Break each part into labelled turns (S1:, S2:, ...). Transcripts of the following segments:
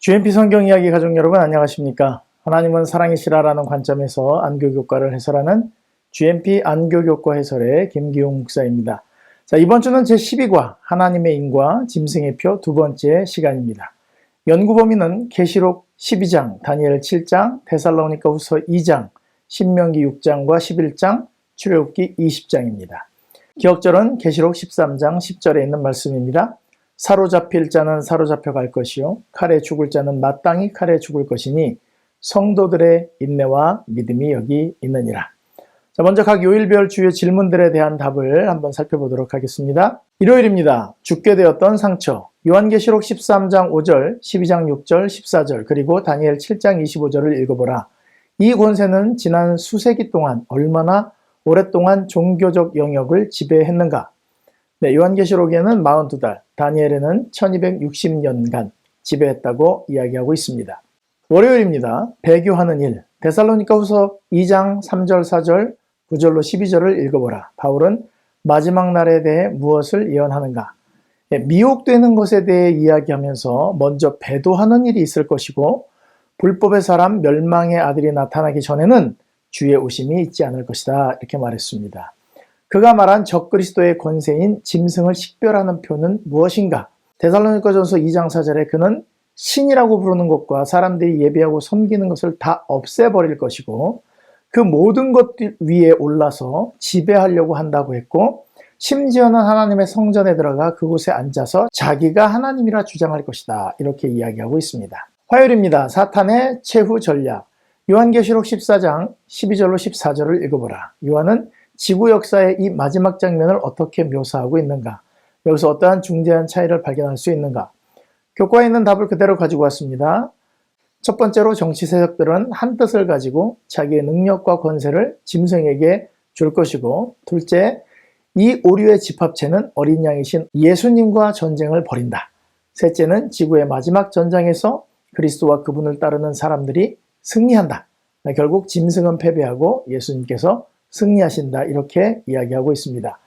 S1: GMP 성경 이야기 가족 여러분 안녕하십니까? 하나님은 사랑이시라라는 관점에서 안교교과를 해설하는 GMP 안교교과 해설의 김기용 목사입니다. 자, 이번 주는 제12과 하나님의 인과 짐승의 표 두 번째 시간입니다. 연구 범위는 계시록 12장, 다니엘 7장, 데살로니가 후서 2장, 신명기 6장과 11장, 출애굽기 20장입니다. 기억절은 계시록 13장 10절에 있는 말씀입니다. 사로잡힐 자는 사로잡혀 갈 것이요 칼에 죽을 자는 마땅히 칼에 죽을 것이니 성도들의 인내와 믿음이 여기 있느니라. 자, 먼저 각 요일별 주요 질문들에 대한 답을 한번 살펴보도록 하겠습니다. 일요일입니다. 죽게 되었던 상처. 요한계시록 13장 5절, 12장 6절, 14절, 그리고 다니엘 7장 25절을 읽어보라. 이 권세는 지난 수세기 동안 얼마나 오랫동안 종교적 영역을 지배했는가? 네, 요한계시록에는 42달, 다니엘에는 1260년간 지배했다고 이야기하고 있습니다. 월요일입니다. 배교하는 일. 데살로니가 후서 2장 3절, 4절, 9절로 12절을 읽어보라. 바울은 마지막 날에 대해 무엇을 예언하는가? 네, 미혹되는 것에 대해 이야기하면서 먼저 배도하는 일이 있을 것이고 불법의 사람 멸망의 아들이 나타나기 전에는 주의 오심이 있지 않을 것이다. 이렇게 말했습니다. 그가 말한 적그리스도의 권세인 짐승을 식별하는 표는 무엇인가? 데살로니가전서 2장 4절에 그는 신이라고 부르는 것과 사람들이 예배하고 섬기는 것을 다 없애버릴 것이고 그 모든 것들 위에 올라서 지배하려고 한다고 했고 심지어는 하나님의 성전에 들어가 그곳에 앉아서 자기가 하나님이라 주장할 것이다. 이렇게 이야기하고 있습니다. 화요일입니다. 사탄의 최후 전략. 요한계시록 14장 12절로 14절을 읽어보라. 요한은 지구 역사의 이 마지막 장면을 어떻게 묘사하고 있는가? 여기서 어떠한 중대한 차이를 발견할 수 있는가? 교과에 있는 답을 그대로 가지고 왔습니다. 첫 번째로 정치 세력들은 한 뜻을 가지고 자기의 능력과 권세를 짐승에게 줄 것이고, 둘째, 이 오류의 집합체는 어린 양이신 예수님과 전쟁을 벌인다. 셋째는 지구의 마지막 전장에서 그리스도와 그분을 따르는 사람들이 승리한다. 결국 짐승은 패배하고 예수님께서 승리하신다. 이렇게 이야기하고 있습니다.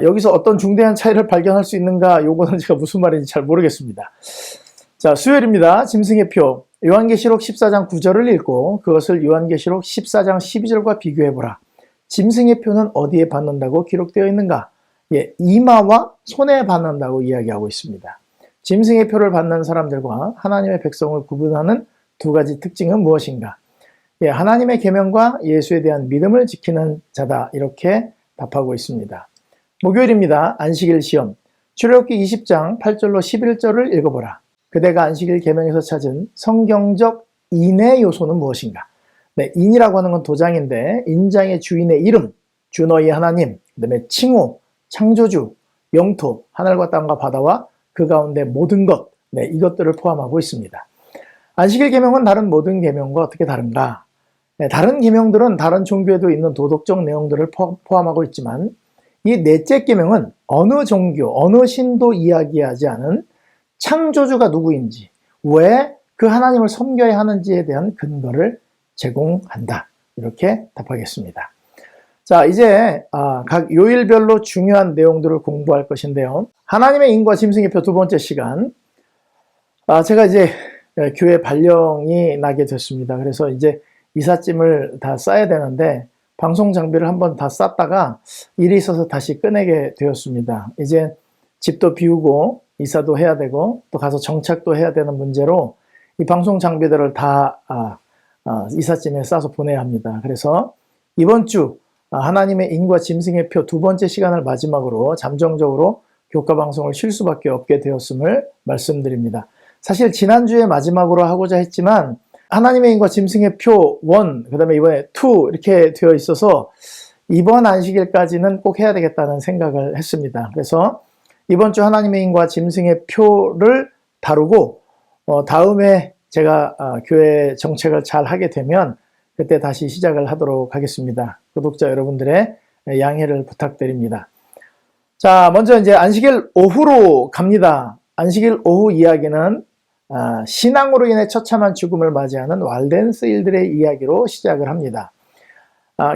S1: 여기서 어떤 중대한 차이를 발견할 수 있는가? 요거는 제가 무슨 말인지 잘 모르겠습니다. 자, 수요일입니다. 짐승의 표. 요한계시록 14장 9절을 읽고 그것을 요한계시록 14장 12절과 비교해보라. 짐승의 표는 어디에 받는다고 기록되어 있는가? 예, 이마와 손에 받는다고 이야기하고 있습니다. 짐승의 표를 받는 사람들과 하나님의 백성을 구분하는 두 가지 특징은 무엇인가? 예, 하나님의 계명과 예수에 대한 믿음을 지키는 자다. 이렇게 답하고 있습니다. 목요일입니다. 안식일 시험. 출애굽기 20장 8절로 11절을 읽어보라. 그대가 안식일 계명에서 찾은 성경적 인의 요소는 무엇인가? 네, 인이라고 하는 건 도장인데 인장의 주인의 이름, 주 너희 하나님, 그다음에 칭호, 창조주, 영토, 하늘과 땅과 바다와 그 가운데 모든 것, 네, 이것들을 포함하고 있습니다. 안식일 계명은 다른 모든 계명과 어떻게 다른가? 네, 다른 계명들은 다른 종교에도 있는 도덕적 내용들을 포함하고 있지만 이 넷째 계명은 어느 종교, 어느 신도 이야기하지 않은 창조주가 누구인지, 왜 그 하나님을 섬겨야 하는지에 대한 근거를 제공한다. 이렇게 답하겠습니다. 자, 이제 각 요일별로 중요한 내용들을 공부할 것인데요. 하나님의 인과 짐승의 표 두 번째 시간. 제가 이제 교회 발령이 나게 됐습니다. 그래서 이제 이삿짐을 다 싸야 되는데 방송 장비를 한번 다 쌌다가 일이 있어서 다시 꺼내게 되었습니다. 이제 집도 비우고 이사도 해야 되고 또 가서 정착도 해야 되는 문제로 이 방송 장비들을 다 이삿짐에 싸서 보내야 합니다. 그래서 이번 주 하나님의 인과 짐승의 표 두 번째 시간을 마지막으로 잠정적으로 교과 방송을 쉴 수밖에 없게 되었음을 말씀드립니다. 사실 지난주에 마지막으로 하고자 했지만 하나님의 인과 짐승의 표 1, 그 다음에 이번에 2 이렇게 되어 있어서 이번 안식일까지는 꼭 해야 되겠다는 생각을 했습니다. 그래서 이번 주 하나님의 인과 짐승의 표를 다루고 다음에 제가 교회 정책을 잘 하게 되면 그때 다시 시작을 하도록 하겠습니다. 구독자 여러분들의 양해를 부탁드립니다. 자, 먼저 이제 안식일 오후로 갑니다. 안식일 오후 이야기는 신앙으로 인해 처참한 죽음을 맞이하는 walden스일들의 이야기로 시작을 합니다.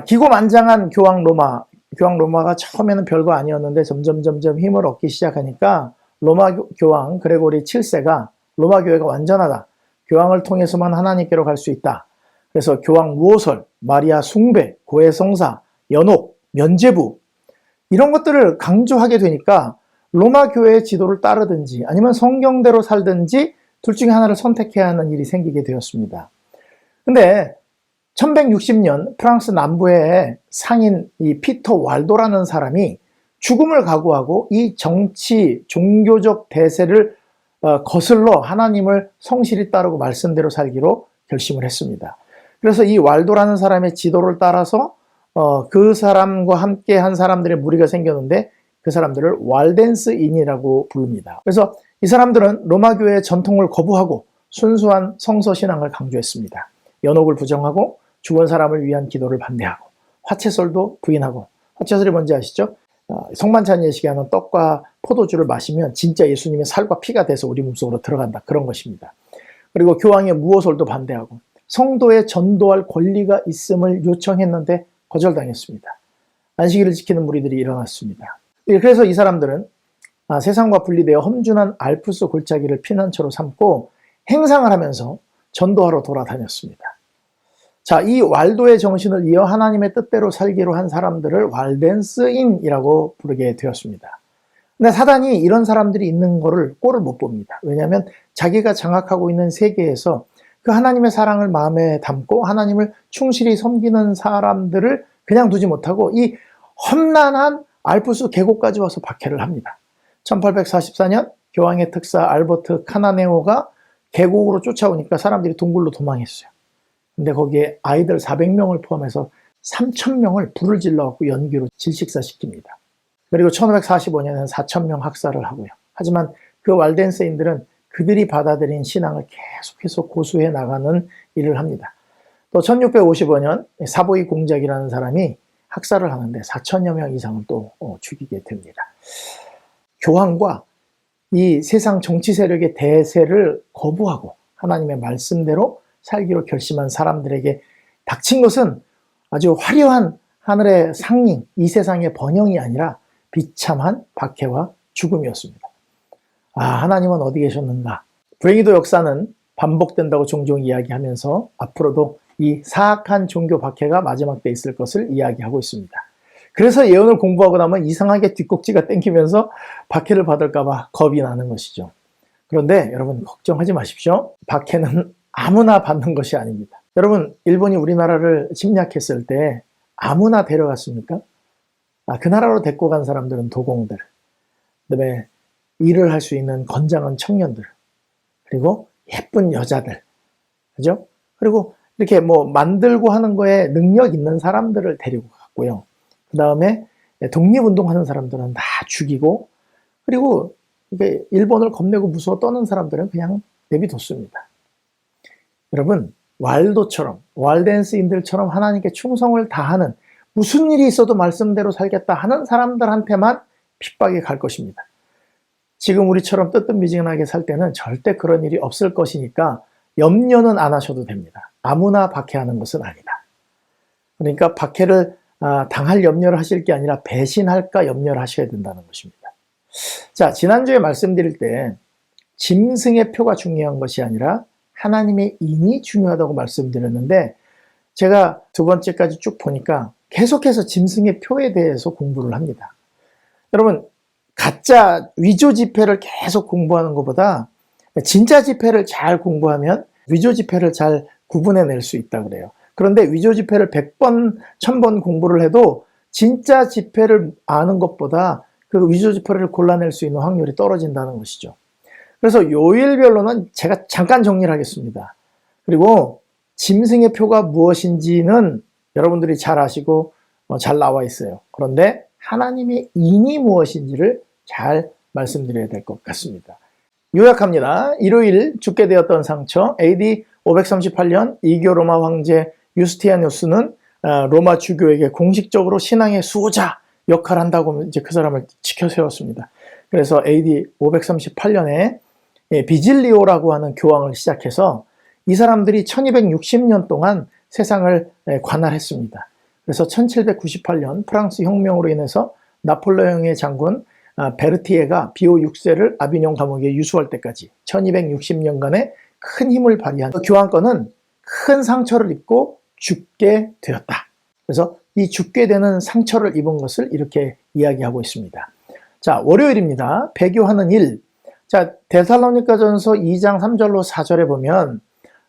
S1: 기고만장한 교황 로마가 처음에는 별거 아니었는데 점점 힘을 얻기 시작하니까 로마 교황 그레고리 7세가 로마 교회가 완전하다. 교황을 통해서만 하나님께로 갈 수 있다. 그래서 교황 무호설, 마리아 숭배, 고해성사, 연옥, 면죄부 이런 것들을 강조하게 되니까 로마 교회의 지도를 따르든지 아니면 성경대로 살든지 둘 중에 하나를 선택해야 하는 일이 생기게 되었습니다. 근데 1160년 프랑스 남부의 상인 이 피터 왈도라는 사람이 죽음을 각오하고 이 정치, 종교적 대세를 거슬러 하나님을 성실히 따르고 말씀대로 살기로 결심을 했습니다. 그래서 이 왈도라는 사람의 지도를 따라서 그 사람과 함께 한 사람들의 무리가 생겼는데 그 사람들을 왈덴스인이라고 부릅니다. 그래서 이 사람들은 로마 교회의 전통을 거부하고 순수한 성서신앙을 강조했습니다. 연옥을 부정하고 죽은 사람을 위한 기도를 반대하고 화채설도 부인하고, 화채설이 뭔지 아시죠? 성만찬 예식에 하는 떡과 포도주를 마시면 진짜 예수님의 살과 피가 돼서 우리 몸속으로 들어간다, 그런 것입니다. 그리고 교황의 무호설도 반대하고 성도에 전도할 권리가 있음을 요청했는데 거절당했습니다. 안식일을 지키는 무리들이 일어났습니다. 그래서 이 사람들은 세상과 분리되어 험준한 알프스 골짜기를 피난처로 삼고 행상을 하면서 전도하러 돌아다녔습니다. 자, 이 왈도의 정신을 이어 하나님의 뜻대로 살기로 한 사람들을 왈덴스인이라고 부르게 되었습니다. 근데 사단이 이런 사람들이 있는 거를 꼴을 못 봅니다. 왜냐하면 자기가 장악하고 있는 세계에서 그 하나님의 사랑을 마음에 담고 하나님을 충실히 섬기는 사람들을 그냥 두지 못하고 이 험난한 알프스 계곡까지 와서 박해를 합니다. 1844년 교황의 특사 알버트 카나네오가 계곡으로 쫓아오니까 사람들이 동굴로 도망했어요. 근데 거기에 아이들 400명을 포함해서 3000명을 불을 질러갖고 연기로 질식사시킵니다. 그리고 1545년에는 4000명 학살을 하고요. 하지만 그 왈덴스인들은 그들이 받아들인 신앙을 계속해서 고수해 나가는 일을 합니다. 또 1655년 사보이 공작이라는 사람이 학살을 하는데 4000여 명 이상을 또 죽이게 됩니다. 교황과 이 세상 정치 세력의 대세를 거부하고 하나님의 말씀대로 살기로 결심한 사람들에게 닥친 것은 아주 화려한 하늘의 상징, 이 세상의 번영이 아니라 비참한 박해와 죽음이었습니다. 하나님은 어디 계셨는가? 불행히도 역사는 반복된다고 종종 이야기하면서 앞으로도 이 사악한 종교 박해가 마지막 때 있을 것을 이야기하고 있습니다. 그래서 예언을 공부하고 나면 이상하게 뒷꼭지가 땡기면서 박해를 받을까 봐 겁이 나는 것이죠. 그런데 여러분 걱정하지 마십시오. 박해는 아무나 받는 것이 아닙니다. 여러분, 일본이 우리나라를 침략했을 때 아무나 데려갔습니까? 그 나라로 데리고 간 사람들은 도공들, 그다음에 일을 할 수 있는 건장한 청년들, 그리고 예쁜 여자들, 그죠? 그리고 이렇게 뭐 만들고 하는 거에 능력 있는 사람들을 데리고 갔고요. 그 다음에 독립운동하는 사람들은 다 죽이고, 그리고 이게 일본을 겁내고 무서워 떠는 사람들은 그냥 내비뒀습니다. 여러분, 왈도처럼, 왈덴스인들처럼 하나님께 충성을 다하는, 무슨 일이 있어도 말씀대로 살겠다 하는 사람들한테만 핍박이 갈 것입니다. 지금 우리처럼 뜨뜻미지근하게 살 때는 절대 그런 일이 없을 것이니까 염려는 안 하셔도 됩니다. 아무나 박해하는 것은 아니다. 그러니까 박해를 당할 염려를 하실 게 아니라 배신할까 염려를 하셔야 된다는 것입니다. 자, 지난주에 말씀드릴 때 짐승의 표가 중요한 것이 아니라 하나님의 인이 중요하다고 말씀드렸는데, 제가 두 번째까지 쭉 보니까 계속해서 짐승의 표에 대해서 공부를 합니다. 여러분, 가짜 위조 지폐를 계속 공부하는 것보다 진짜 지폐를 잘 공부하면 위조 지폐를 잘 구분해낼 수 있다 그래요. 그런데 위조 지폐를 100번, 1000번 공부를 해도 진짜 지폐를 아는 것보다 그 위조 지폐를 골라낼 수 있는 확률이 떨어진다는 것이죠. 그래서 요일별로는 제가 잠깐 정리를 하겠습니다. 그리고 짐승의 표가 무엇인지는 여러분들이 잘 아시고 잘 나와 있어요. 그런데 하나님의 인이 무엇인지를 잘 말씀드려야 될 것 같습니다. 요약합니다. 일요일 죽게 되었던 상처, AD 538년 이교 로마 황제 유스티아누스는 로마 주교에게 공식적으로 신앙의 수호자 역할을 한다고 이제 그 사람을 지켜 세웠습니다. 그래서 AD 538년에 비질리오라고 하는 교황을 시작해서 이 사람들이 1260년 동안 세상을 관할했습니다. 그래서 1798년 프랑스 혁명으로 인해서 나폴레옹의 장군 베르티에가 비오 6세를 아비뇽 감옥에 유수할 때까지 1260년간의 큰 힘을 발휘한 교황권은 큰 상처를 입고 죽게 되었다. 그래서 이 죽게 되는 상처를 입은 것을 이렇게 이야기하고 있습니다. 자, 월요일입니다. 배교하는 일. 자, 데살로니가전서 2장 3절로 4절에 보면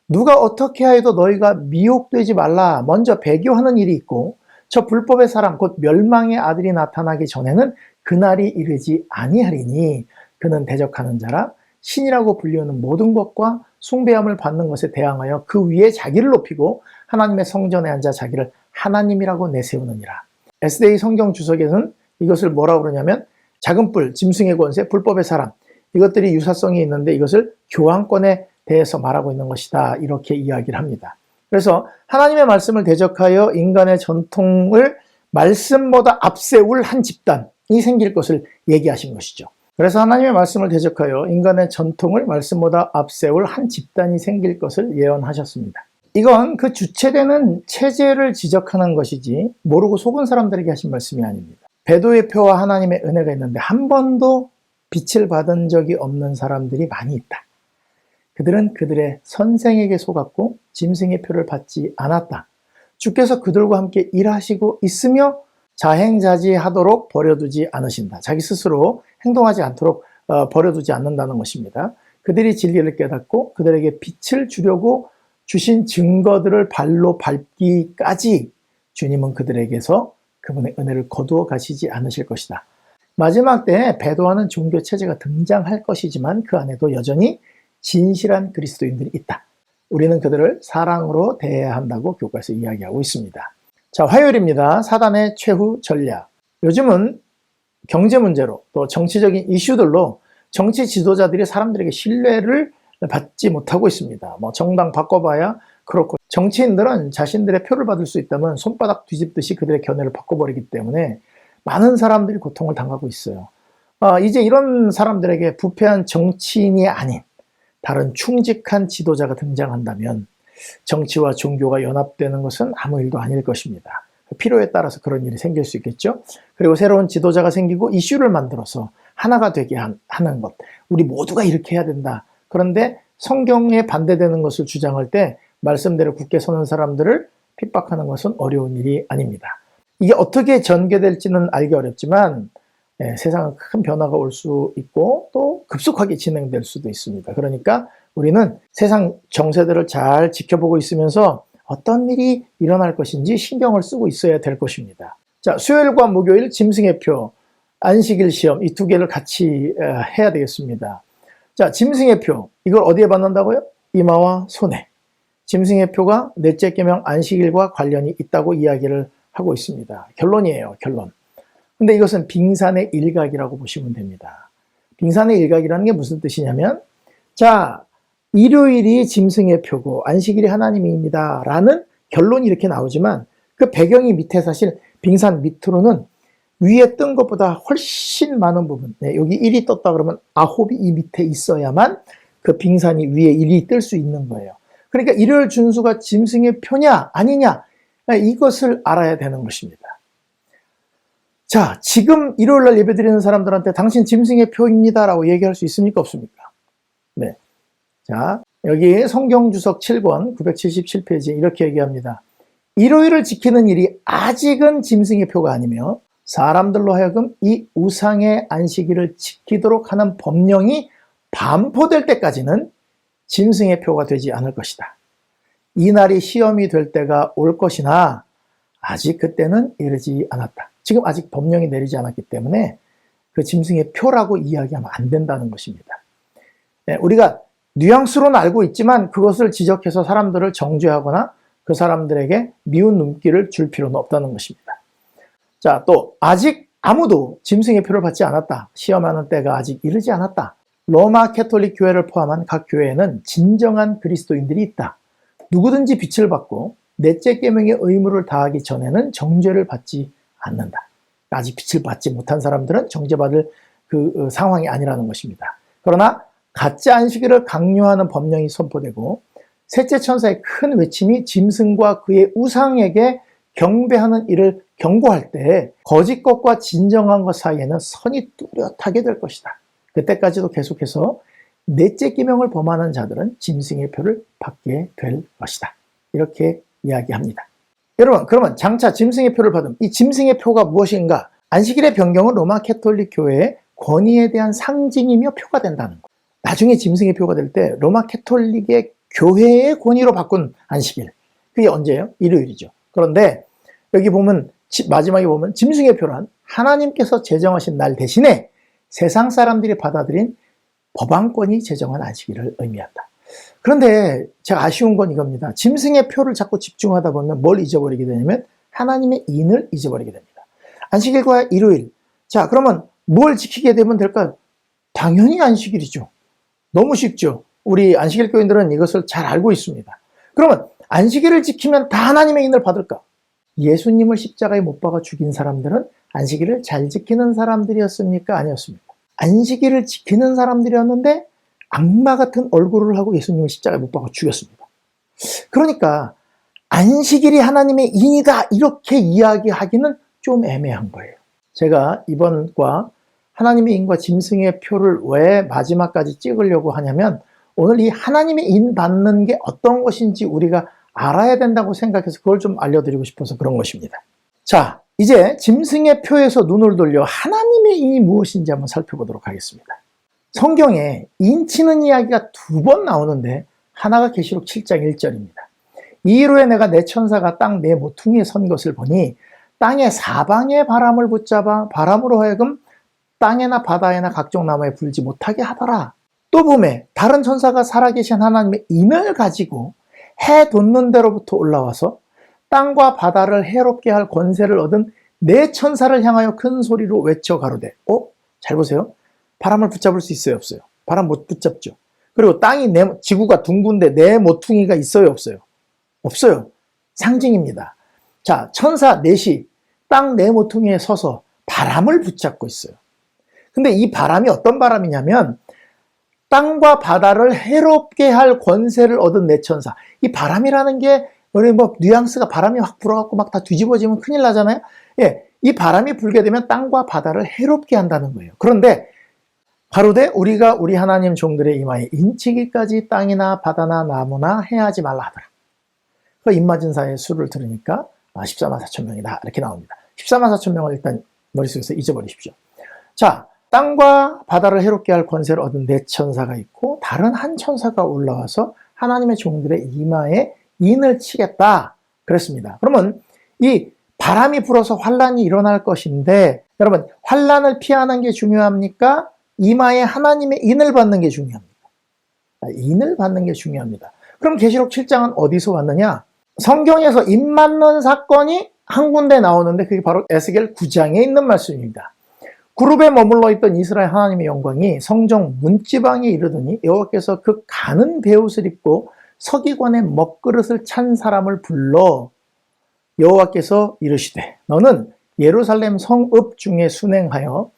S1: 누가 어떻게 하여도 너희가 미혹되지 말라. 먼저 배교하는 일이 있고 저 불법의 사람 곧 멸망의 아들이 나타나기 전에는 그날이 이르지 아니하리니 그는 대적하는 자라 신이라고 불리우는 모든 것과 숭배함을 받는 것에 대항하여 그 위에 자기를 높이고 하나님의 성전에 앉아 자기를 하나님이라고 내세우느니라. SD 성경 주석에서는 이것을 뭐라고 그러냐면 작은 뿔, 짐승의 권세, 불법의 사람 이것들이 유사성이 있는데 이것을 교황권에 대해서 말하고 있는 것이다. 이렇게 이야기를 합니다. 그래서 하나님의 말씀을 대적하여 인간의 전통을 말씀보다 앞세울 한 집단이 생길 것을 얘기하신 것이죠. 그래서 하나님의 말씀을 대적하여 인간의 전통을 말씀보다 앞세울 한 집단이 생길 것을 예언하셨습니다. 이건 그 주체되는 체제를 지적하는 것이지 모르고 속은 사람들에게 하신 말씀이 아닙니다. 배도의 표와 하나님의 은혜가 있는데 한 번도 빛을 받은 적이 없는 사람들이 많이 있다. 그들은 그들의 선생에게 속았고 짐승의 표를 받지 않았다. 주께서 그들과 함께 일하시고 있으며 자행자지하도록 버려두지 않으신다. 자기 스스로 행동하지 않도록 버려두지 않는다는 것입니다. 그들이 진리를 깨닫고 그들에게 빛을 주려고 주신 증거들을 발로 밟기까지 주님은 그들에게서 그분의 은혜를 거두어 가시지 않으실 것이다. 마지막 때에 배도하는 종교 체제가 등장할 것이지만 그 안에도 여전히 진실한 그리스도인들이 있다. 우리는 그들을 사랑으로 대해야 한다고 교과에서 이야기하고 있습니다. 자, 화요일입니다. 사단의 최후 전략. 요즘은 경제 문제로 또 정치적인 이슈들로 정치 지도자들이 사람들에게 신뢰를 받지 못하고 있습니다. 정당 바꿔봐야 그렇고 정치인들은 자신들의 표를 받을 수 있다면 손바닥 뒤집듯이 그들의 견해를 바꿔버리기 때문에 많은 사람들이 고통을 당하고 있어요. 이제 이런 사람들에게 부패한 정치인이 아닌 다른 충직한 지도자가 등장한다면 정치와 종교가 연합되는 것은 아무 일도 아닐 것입니다. 필요에 따라서 그런 일이 생길 수 있겠죠. 그리고 새로운 지도자가 생기고 이슈를 만들어서 하나가 되게 하는 것. 우리 모두가 이렇게 해야 된다. 그런데 성경에 반대되는 것을 주장할 때 말씀대로 굳게 서는 사람들을 핍박하는 것은 어려운 일이 아닙니다. 이게 어떻게 전개될지는 알기 어렵지만 세상은 큰 변화가 올 수 있고 또 급속하게 진행될 수도 있습니다. 그러니까 우리는 세상 정세들을 잘 지켜보고 있으면서 어떤 일이 일어날 것인지 신경을 쓰고 있어야 될 것입니다. 자, 수요일과 목요일 짐승의 표, 안식일 시험 이 두 개를 같이 해야 되겠습니다. 자, 짐승의 표 이걸 어디에 받는다고요? 이마와 손에. 짐승의 표가 넷째 계명 안식일과 관련이 있다고 이야기를 하고 있습니다. 결론이에요, 결론. 근데 이것은 빙산의 일각이라고 보시면 됩니다. 빙산의 일각이라는 게 무슨 뜻이냐면 자, 일요일이 짐승의 표고 안식일이 하나님입니다 라는 결론이 이렇게 나오지만 그 배경이 밑에 사실 빙산 밑으로는 위에 뜬 것보다 훨씬 많은 부분, 여기 1이 떴다 그러면 9이 이 밑에 있어야만 그 빙산이 위에 1이 뜰 수 있는 거예요. 그러니까 일요일 준수가 짐승의 표냐 아니냐 이것을 알아야 되는 것입니다. 자, 지금 일요일날 예배드리는 사람들한테 당신 짐승의 표입니다 라고 얘기할 수 있습니까? 없습니까? 네. 자, 여기 성경주석 7권 977페이지에 이렇게 얘기합니다. 일요일을 지키는 일이 아직은 짐승의 표가 아니며 사람들로 하여금 이 우상의 안식일을 지키도록 하는 법령이 반포될 때까지는 짐승의 표가 되지 않을 것이다. 이 날이 시험이 될 때가 올 것이나 아직 그때는 이르지 않았다. 지금 아직 법령이 내리지 않았기 때문에 그 짐승의 표라고 이야기하면 안 된다는 것입니다. 우리가 뉘앙스로는 알고 있지만 그것을 지적해서 사람들을 정죄하거나 그 사람들에게 미운 눈길을 줄 필요는 없다는 것입니다. 자, 또 아직 아무도 짐승의 표를 받지 않았다. 시험하는 때가 아직 이르지 않았다. 로마 캐톨릭 교회를 포함한 각 교회에는 진정한 그리스도인들이 있다. 누구든지 빛을 받고 넷째 계명의 의무를 다하기 전에는 정죄를 받지 않는다. 아직 빛을 받지 못한 사람들은 정죄받을 그 상황이 아니라는 것입니다. 그러나 가짜 안식일을 강요하는 법령이 선포되고 셋째 천사의 큰 외침이 짐승과 그의 우상에게 경배하는 일을 경고할 때 거짓 것과 진정한 것 사이에는 선이 뚜렷하게 될 것이다. 그때까지도 계속해서 넷째 계명을 범하는 자들은 짐승의 표를 받게 될 것이다. 이렇게 이야기합니다. 여러분, 그러면 장차 짐승의 표를 받은 이 짐승의 표가 무엇인가? 안식일의 변경은 로마 캐톨릭 교회의 권위에 대한 상징이며 표가 된다는 것. 나중에 짐승의 표가 될 때 로마 캐톨릭의 교회의 권위로 바꾼 안식일. 그게 언제예요? 일요일이죠. 그런데 여기 보면 마지막에 보면 짐승의 표란 하나님께서 제정하신 날 대신에 세상 사람들이 받아들인 법안권이 제정한 안식일을 의미한다. 그런데 제가 아쉬운 건 이겁니다. 짐승의 표를 자꾸 집중하다 보면 뭘 잊어버리게 되냐면 하나님의 인을 잊어버리게 됩니다. 안식일과 일요일. 자, 그러면 뭘 지키게 되면 될까요? 당연히 안식일이죠. 너무 쉽죠. 우리 안식일 교인들은 이것을 잘 알고 있습니다. 그러면 안식일을 지키면 다 하나님의 인을 받을까? 예수님을 십자가에 못 박아 죽인 사람들은 안식일을 잘 지키는 사람들이었습니까? 아니었습니까? 안식일을 지키는 사람들이었는데 악마 같은 얼굴을 하고 예수님을 십자가에 못 박아 죽였습니다. 그러니까 안식일이 하나님의 인이다 이렇게 이야기하기는 좀 애매한 거예요. 제가 이번 과 하나님의 인과 짐승의 표를 왜 마지막까지 찍으려고 하냐면 오늘 이 하나님의 인 받는 게 어떤 것인지 우리가 알아야 된다고 생각해서 그걸 좀 알려드리고 싶어서 그런 것입니다. 자, 이제 짐승의 표에서 눈을 돌려 하나님의 인이 무엇인지 한번 살펴보도록 하겠습니다. 성경에 인치는 이야기가 2번 나오는데 하나가 계시록 7장 1절입니다. 이후에 내가 내 천사가 땅 내 모퉁이에 선 것을 보니 땅의 사방의 바람을 붙잡아 바람으로 하여금 땅에나 바다에나 각종 나무에 불지 못하게 하더라. 또 보매 다른 천사가 살아계신 하나님의 인을 가지고 해 돋는 데로부터 올라와서 땅과 바다를 해롭게 할 권세를 얻은 네 천사를 향하여 큰 소리로 외쳐 가로되. 잘 보세요. 바람을 붙잡을 수 있어요, 없어요? 바람 못 붙잡죠. 그리고 지구가 둥근데 네 모퉁이가 있어요, 없어요? 없어요. 상징입니다. 자, 천사 넷이 땅 네 모퉁이에 서서 바람을 붙잡고 있어요. 근데 이 바람이 어떤 바람이냐면 땅과 바다를 해롭게 할 권세를 얻은 네 천사. 이 바람이라는 게 우리 뉘앙스가 바람이 확 불어갖고 막 다 뒤집어지면 큰일 나잖아요. 예, 이 바람이 불게 되면 땅과 바다를 해롭게 한다는 거예요. 그런데 가로되 우리가 우리 하나님 종들의 이마에 인치기까지 땅이나 바다나 나무나 해하지 말라 하더라. 그 입맞은 수를 들으니까 14만 4천 명이다 이렇게 나옵니다. 14만 4천 명을 일단 머릿속에서 잊어버리십시오. 자, 땅과 바다를 해롭게 할 권세를 얻은 네 천사가 있고 다른 한 천사가 올라와서 하나님의 종들의 이마에 인을 치겠다 그랬습니다. 그러면 이 바람이 불어서 환란이 일어날 것인데 여러분 환란을 피하는 게 중요합니까? 이마에 하나님의 인을 받는 게 중요합니다. 인을 받는 게 중요합니다. 그럼 계시록 7장은 어디서 왔느냐? 성경에서 인 맞는 사건이 한 군데 나오는데 그게 바로 에스겔 9장에 있는 말씀입니다. 그룹에 머물러 있던 이스라엘 하나님의 영광이 성정 문지방에 이르더니 여호와께서 그 가는 베옷을 입고 서기관의 먹그릇을 찬 사람을 불러 여호와께서 이르시되 너는 예루살렘 성읍 중에 순행하여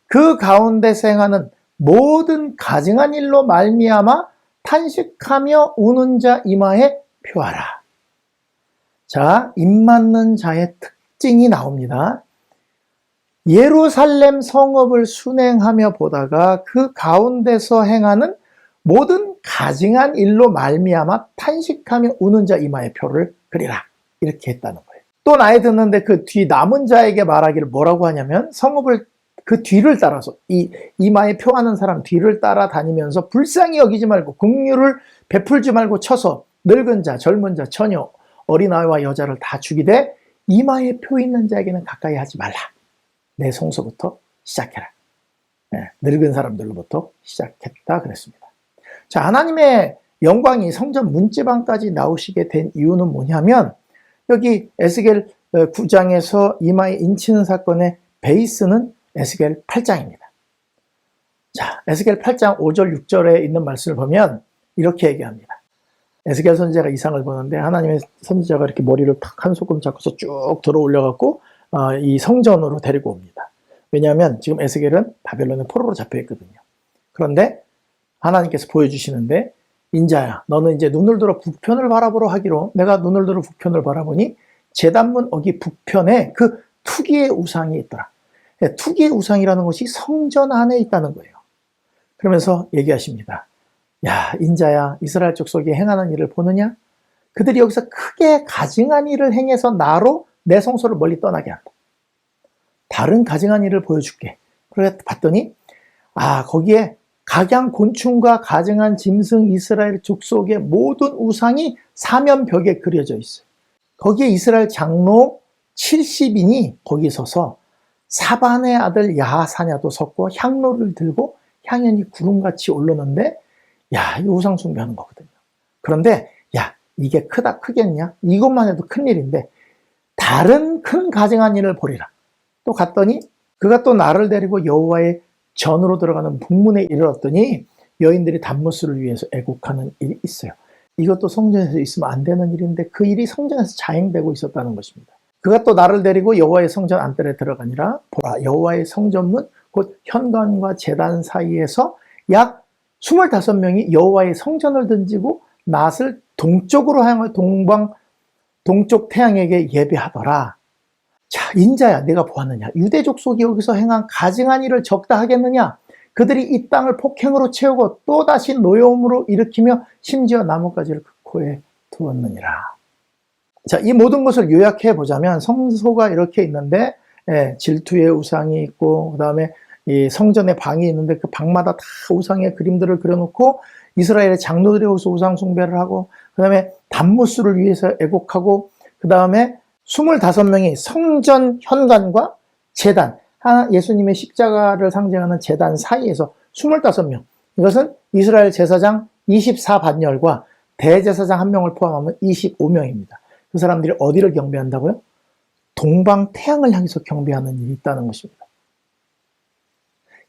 S1: 그 가운데 생하는 모든 가증한 일로 말미암아 탄식하며 우는 자 이마에 표하라. 자, 입맞는 자의 특징이 나옵니다. 예루살렘 성읍을 순행하며 보다가 그 가운데서 행하는 모든 가증한 일로 말미암아 탄식하며 우는 자 이마에 표를 그리라. 이렇게 했다는 거예요. 또 나이 듣는데 그 뒤 남은 자에게 말하기를 뭐라고 하냐면 성읍을 그 뒤를 따라서 이마에 표하는 사람 뒤를 따라다니면서 불쌍히 여기지 말고 긍휼을 베풀지 말고 쳐서 늙은 자, 젊은 자, 처녀, 어린아이와 여자를 다 죽이되 이마에 표 있는 자에게는 가까이 하지 말라. 내 성소부터 시작해라. 네, 늙은 사람들로부터 시작했다 그랬습니다. 자, 하나님의 영광이 성전 문지방까지 나오시게 된 이유는 뭐냐면 여기 에스겔 9장에서 이마에 인치는 사건의 베이스는 에스겔 8장입니다. 자, 에스겔 8장 5절 6절에 있는 말씀을 보면 이렇게 얘기합니다. 에스겔 선지자가 이상을 보는데 하나님의 선지자가 이렇게 머리를 탁 한 소끔 잡고서 쭉 들어 올려갖고 이 성전으로 데리고 옵니다. 왜냐하면 지금 에스겔은 바벨론의 포로로 잡혀 있거든요. 그런데 하나님께서 보여주시는데 인자야 너는 이제 눈을 들어 북편을 바라보러 하기로 내가 눈을 들어 북편을 바라보니 제단문 어기 북편에 그 투기의 우상이 있더라. 투기의 우상이라는 것이 성전 안에 있다는 거예요. 그러면서 얘기하십니다. 야, 인자야, 이스라엘 족속이 행하는 일을 보느냐? 그들이 여기서 크게 가증한 일을 행해서 나로 내 성소를 멀리 떠나게 한다. 다른 가증한 일을 보여줄게. 그래 봤더니 거기에 각양 곤충과 가증한 짐승 이스라엘 족속의 모든 우상이 사면벽에 그려져 있어요. 거기에 이스라엘 장로 70인이 거기 서서 사반의 아들 야하사냐도 섰고 향로를 들고 향연이 구름같이 오르는데 이 우상 숭배하는 거거든요. 그런데 이게 크겠냐? 이것만 해도 큰일인데 다른 큰 가증한 일을 보리라. 또 갔더니 그가 또 나를 데리고 여호와의 전으로 들어가는 북문에 이르렀더니 여인들이 단무스를 위해서 애곡하는 일이 있어요. 이것도 성전에서 있으면 안 되는 일인데 그 일이 성전에서 자행되고 있었다는 것입니다. 그가 또 나를 데리고 여호와의 성전 안뜰에 들어가니라. 보라, 여호와의 성전문 곧 현관과 제단 사이에서 약 25명이 여호와의 성전을 던지고 낫을 동쪽으로 향해 동쪽 태양에게 예배하더라. 자, 인자야, 내가 보았느냐? 유대 족속이 여기서 행한 가증한 일을 적다 하겠느냐? 그들이 이 땅을 폭행으로 채우고 또다시 노여움으로 일으키며 심지어 나뭇가지를 그 코에 두었느니라. 자, 이 모든 것을 요약해 보자면 성소가 이렇게 있는데 질투의 우상이 있고 그 다음에 이 성전에 방이 있는데 그 방마다 다 우상의 그림들을 그려놓고 이스라엘의 장로들이 여기서 우상 숭배를 하고 그 다음에 단무스를 위해서 애곡하고 그 다음에 25명이 성전 현관과 제단, 예수님의 십자가를 상징하는 제단 사이에서 25명, 이것은 이스라엘 제사장 24반열과 대제사장 1명을 포함하면 25명입니다. 그 사람들이 어디를 경배한다고요? 동방 태양을 향해서 경배하는 일이 있다는 것입니다.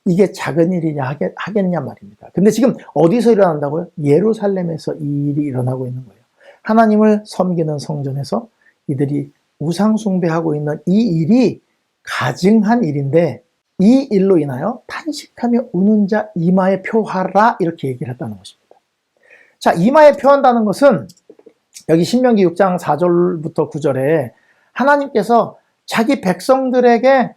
S1: 이게 작은 일이냐 하겠냐 말입니다. 근데 지금 어디서 일어난다고요? 예루살렘에서 이 일이 일어나고 있는 거예요. 하나님을 섬기는 성전에서 이들이 우상 숭배하고 있는 이 일이 가증한 일인데 이 일로 인하여 탄식하며 우는 자 이마에 표하라 이렇게 얘기를 했다는 것입니다. 자, 이마에 표한다는 것은 여기 신명기 6장 4절부터 9절에 하나님께서 자기 백성들에게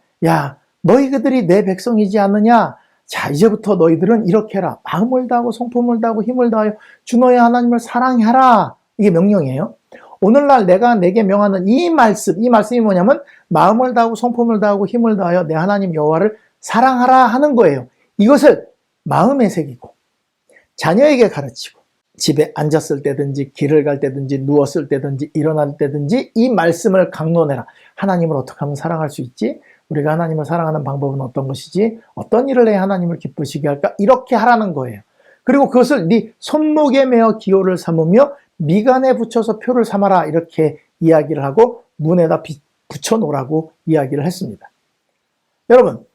S1: 너희들이 내 백성이지 않느냐? 자, 이제부터 너희들은 이렇게 해라. 마음을 다하고 성품을 다하고 힘을 다하여 주 너의 하나님을 사랑해라. 이게 명령이에요. 오늘날 내가 내게 명하는 이 말씀이 뭐냐면 마음을 다하고 성품을 다하고 힘을 다하여 내 하나님 여호와를 사랑하라 하는 거예요. 이것을 마음에 새기고 자녀에게 가르치고 집에 앉았을 때든지 길을 갈 때든지 누웠을 때든지 일어날 때든지 이 말씀을 강론해라. 하나님을 어떻게 하면 사랑할 수 있지? 우리가 하나님을 사랑하는 방법은 어떤 것이지? 어떤 일을 해야 하나님을 기쁘시게 할까? 이렇게 하라는 거예요. 그리고 그것을 네 손목에 매어 기호를 삼으며 미간에 붙여서 표를 삼아라 이렇게 이야기를 하고 문에다 붙여놓으라고 이야기를 했습니다. 여러분,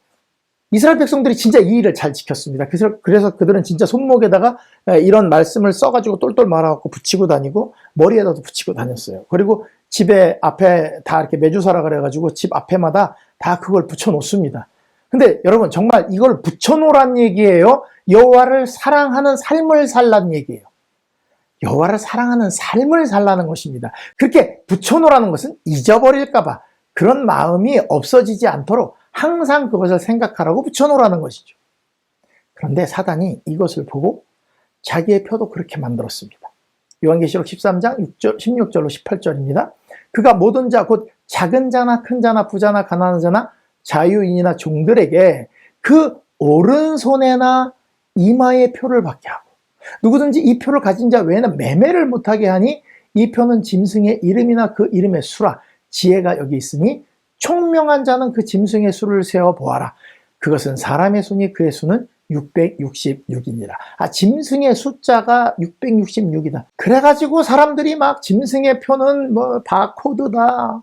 S1: 이스라엘 백성들이 진짜 이 일을 잘 지켰습니다. 그래서 그들은 진짜 손목에다가 이런 말씀을 써가지고 똘똘 말아갖고 붙이고 다니고 머리에다도 붙이고 다녔어요. 그리고 집에 앞에 다 이렇게 매주사라 그래가지고 집 앞에마다 다 그걸 붙여놓습니다. 근데 여러분 정말 이걸 붙여놓으란 얘기예요? 여호와를 사랑하는 삶을 살라는 얘기예요. 여호와를 사랑하는 삶을 살라는 것입니다. 그렇게 붙여놓으라는 것은 잊어버릴까봐 그런 마음이 없어지지 않도록 항상 그것을 생각하라고 붙여놓으라는 것이죠. 그런데 사단이 이것을 보고 자기의 표도 그렇게 만들었습니다. 요한계시록 13장 16절로 18절입니다. 그가 모든 자 곧 작은 자나 큰 자나 부자나 가난한 자나 자유인이나 종들에게 그 오른손에나 이마에 표를 받게 하고 누구든지 이 표를 가진 자 외에는 매매를 못하게 하니 이 표는 짐승의 이름이나 그 이름의 수라 지혜가 여기 있으니 총명한 자는 그 짐승의 수를 세어 보아라. 그것은 사람의 수니 그의 수는 666이니라. 짐승의 숫자가 666이다. 그래가지고 사람들이 막 짐승의 표는 뭐 바코드다.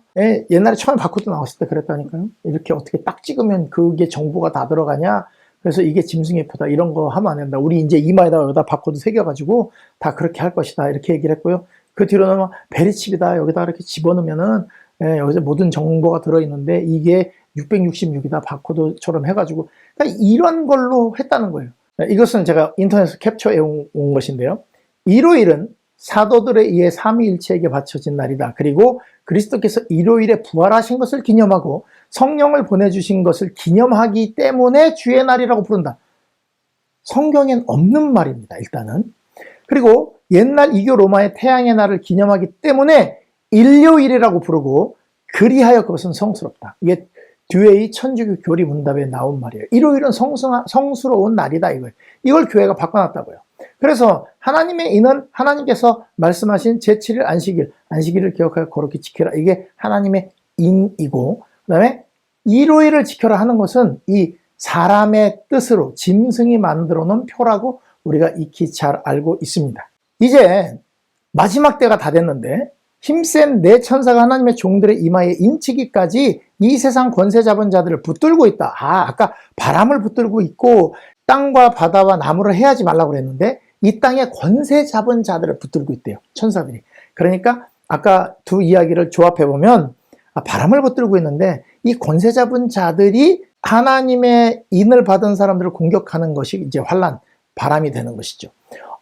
S1: 옛날에 처음에 바코드 나왔을 때 그랬다니까요. 이렇게 어떻게 딱 찍으면 그게 정보가 다 들어가냐. 그래서 이게 짐승의 표다. 이런 거 하면 안 된다. 우리 이제 이마에다가 여기다 바코드 새겨가지고 다 그렇게 할 것이다. 이렇게 얘기를 했고요. 그 뒤로는 베리칩이다. 여기다 이렇게 집어넣으면은 여기서 모든 정보가 들어있는데 이게 666이다 바코드처럼 해가지고 그러니까 이런 걸로 했다는 거예요. 이것은 제가 인터넷에서 캡처해 온 것인데요. 일요일은 사도들에 의해 삼위일체에게 바쳐진 날이다. 그리고 그리스도께서 일요일에 부활하신 것을 기념하고 성령을 보내주신 것을 기념하기 때문에 주의 날이라고 부른다. 성경엔 없는 말입니다, 일단은. 그리고 옛날 이교 로마의 태양의 날을 기념하기 때문에 일요일이라고 부르고, 그리하여 그것은 성스럽다. 이게 듀웨이 천주교 교리 문답에 나온 말이에요. 일요일은 성스러운 날이다, 이거예요. 이걸 교회가 바꿔놨다고요. 그래서 하나님의 인은 하나님께서 말씀하신 제7일 안식일을 기억하여 거룩히 지켜라. 이게 하나님의 인이고, 그 다음에 일요일을 지켜라 하는 것은 이 사람의 뜻으로 짐승이 만들어 놓은 표라고 우리가 익히 잘 알고 있습니다. 이제 마지막 때가 다 됐는데, 힘센 네 천사가 하나님의 종들의 이마에 인치기까지 이 세상 권세 잡은 자들을 붙들고 있다. 아까 바람을 붙들고 있고 땅과 바다와 나무를 해하지 말라고 그랬는데, 이 땅에 권세 잡은 자들을 붙들고 있대요, 천사들이. 그러니까 아까 두 이야기를 조합해 보면, 바람을 붙들고 있는데 이 권세 잡은 자들이 하나님의 인을 받은 사람들을 공격하는 것이 이제 환난, 바람이 되는 것이죠.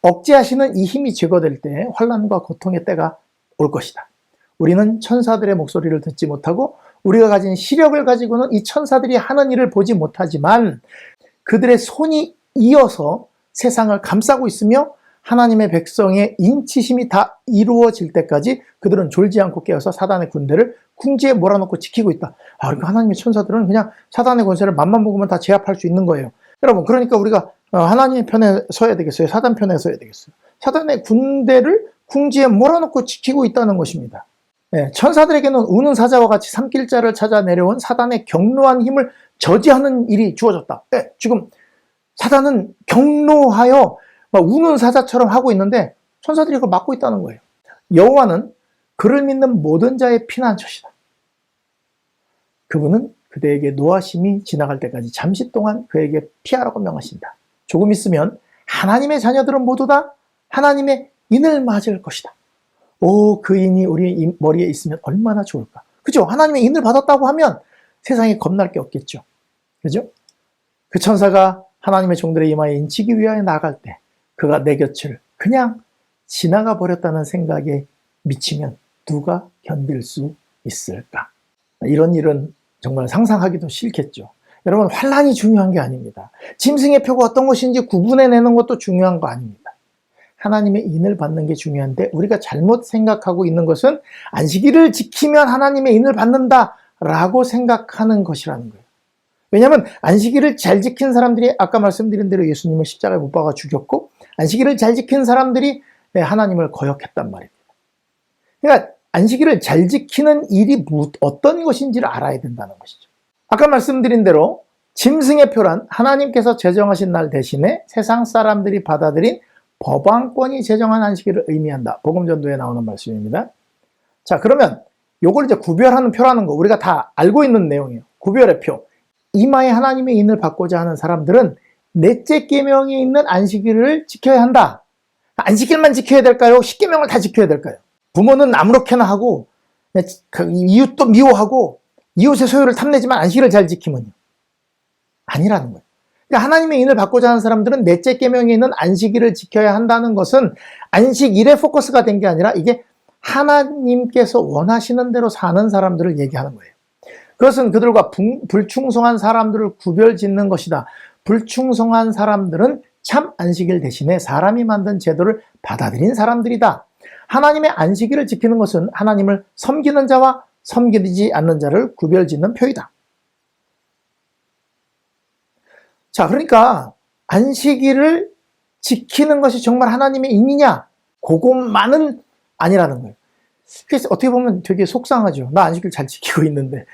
S1: 억제하시는 이 힘이 제거될 때 환난과 고통의 때가 올 것이다. 우리는 천사들의 목소리를 듣지 못하고 우리가 가진 시력을 가지고는 이 천사들이 하는 일을 보지 못하지만, 그들의 손이 이어서 세상을 감싸고 있으며 하나님의 백성의 인치심이 다 이루어질 때까지 그들은 졸지 않고 깨어서 사단의 군대를 궁지에 몰아넣고 지키고 있다. 그러니까 하나님의 천사들은 그냥 사단의 권세를 맘만 먹으면 다 제압할 수 있는 거예요. 여러분, 그러니까 우리가 하나님의 편에 서야 되겠어요? 사단 편에 서야 되겠어요? 사단의 군대를 궁지에 몰아넣고 지키고 있다는 것입니다. 네, 천사들에게는 우는 사자와 같이 산길자를 찾아 내려온 사단의 경노한 힘을 저지하는 일이 주어졌다. 네, 지금 사단은 경노하여 우는 사자처럼 하고 있는데 천사들이 그걸 막고 있다는 거예요. 여호와는 그를 믿는 모든 자의 피난처시다. 그분은 그대에게 노하심이 지나갈 때까지 잠시 동안 그에게 피하라고 명하신다. 조금 있으면 하나님의 자녀들은 모두 다 하나님의 인을 맞을 것이다. 그 인이 우리 머리에 있으면 얼마나 좋을까. 그죠? 하나님의 인을 받았다고 하면 세상에 겁날 게 없겠죠. 그죠? 그 천사가 하나님의 종들의 이마에 인치기 위하여 나갈 때 그가 내 곁을 그냥 지나가 버렸다는 생각에 미치면 누가 견딜 수 있을까? 이런 일은 정말 상상하기도 싫겠죠. 여러분, 환난이 중요한 게 아닙니다. 짐승의 표가 어떤 것인지 구분해내는 것도 중요한 거 아닙니다. 하나님의 인을 받는 게 중요한데, 우리가 잘못 생각하고 있는 것은 안식일을 지키면 하나님의 인을 받는다라고 생각하는 것이라는 거예요. 왜냐하면 안식일을 잘 지킨 사람들이 아까 말씀드린 대로 예수님을 십자가에 못 박아 죽였고, 안식일을 잘 지킨 사람들이 하나님을 거역했단 말입니다. 그러니까 안식일을 잘 지키는 일이 어떤 것인지를 알아야 된다는 것이죠. 아까 말씀드린 대로 짐승의 표란 하나님께서 제정하신 날 대신에 세상 사람들이 받아들인 법왕권이 제정한 안식일을 의미한다. 복음전도에 나오는 말씀입니다. 자, 그러면 요걸 이제 구별하는 표라는 거 우리가 다 알고 있는 내용이에요. 구별의 표. 이마에 하나님의 인을 받고자 하는 사람들은 넷째 계명에 있는 안식일을 지켜야 한다. 안식일만 지켜야 될까요? 십계명을 다 지켜야 될까요? 부모는 아무렇게나 하고 이웃도 미워하고 이웃의 소유를 탐내지만 안식일을 잘 지키면요, 아니라는 거예요. 그러니까 하나님의 인을 받고자 하는 사람들은 넷째 계명에 있는 안식일을 지켜야 한다는 것은 안식일에 포커스가 된 게 아니라 이게 하나님께서 원하시는 대로 사는 사람들을 얘기하는 거예요. 그것은 그들과 불충성한 사람들을 구별짓는 것이다. 불충성한 사람들은 참 안식일 대신에 사람이 만든 제도를 받아들인 사람들이다. 하나님의 안식일을 지키는 것은 하나님을 섬기는 자와 섬기지 않는 자를 구별짓는 표이다. 자, 그러니까 안식일을 지키는 것이 정말 하나님의 인이냐? 그것만은 아니라는 거예요. 그래서 어떻게 보면 되게 속상하죠. 나 안식일 잘 지키고 있는데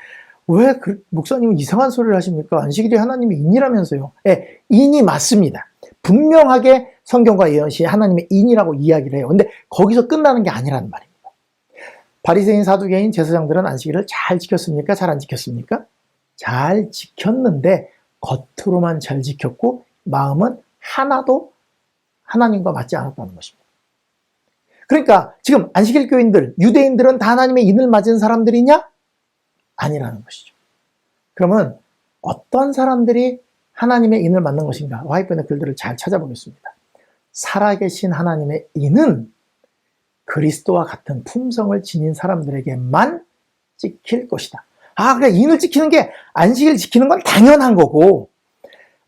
S1: 왜 목사님은 이상한 소리를 하십니까? 안식일이 하나님의 인이라면서요. 네, 인이 맞습니다. 분명하게 성경과 예언시 하나님의 인이라고 이야기를 해요. 근데 거기서 끝나는 게 아니라는 말입니다. 바리새인, 사두개인, 제사장들은 안식일을 잘 지켰습니까? 잘 안 지켰습니까? 잘 지켰는데 겉으로만 잘 지켰고 마음은 하나도 하나님과 맞지 않았다는 것입니다. 그러니까 지금 안식일 교인들, 유대인들은 다 하나님의 인을 맞은 사람들이냐? 아니라는 것이죠. 그러면 어떤 사람들이 하나님의 인을 맞는 것인가? 와이프의 글들을 잘 찾아보겠습니다. 살아계신 하나님의 인은 그리스도와 같은 품성을 지닌 사람들에게만 찍힐 것이다. 그래, 인을 지키는 게 안식일 지키는 건 당연한 거고,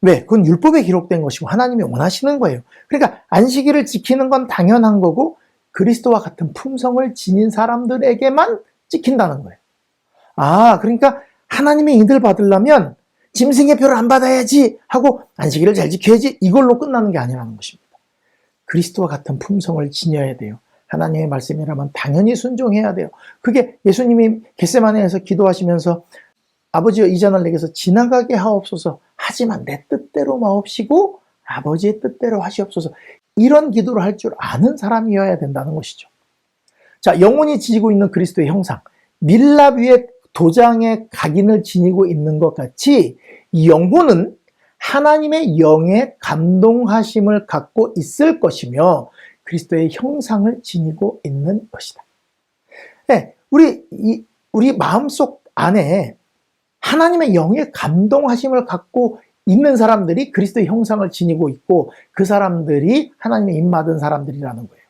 S1: 왜? 그건 율법에 기록된 것이고 하나님이 원하시는 거예요. 그러니까 안식일을 지키는 건 당연한 거고 그리스도와 같은 품성을 지닌 사람들에게만 지킨다는 거예요. 그러니까 하나님의 인을 받으려면 짐승의 표를 안 받아야지 하고 안식일을 잘 지켜야지 이걸로 끝나는 게 아니라는 것입니다. 그리스도와 같은 품성을 지녀야 돼요. 하나님의 말씀이라면 당연히 순종해야 돼요. 그게 예수님이 겟세마네에서 기도하시면서 아버지여 이 잔을 내게서 지나가게 하옵소서 하지만 내 뜻대로 마옵시고 아버지의 뜻대로 하시옵소서 이런 기도를 할 줄 아는 사람이어야 된다는 것이죠. 자, 영혼이 지니고 있는 그리스도의 형상 밀랍 위에 도장의 각인을 지니고 있는 것 같이 이 영혼은 하나님의 영의 감동하심을 갖고 있을 것이며 그리스도의 형상을 지니고 있는 것이다. 네, 우리 마음속 안에 하나님의 영의 감동하심을 갖고 있는 사람들이 그리스도의 형상을 지니고 있고 그 사람들이 하나님의 인받은 사람들이라는 거예요.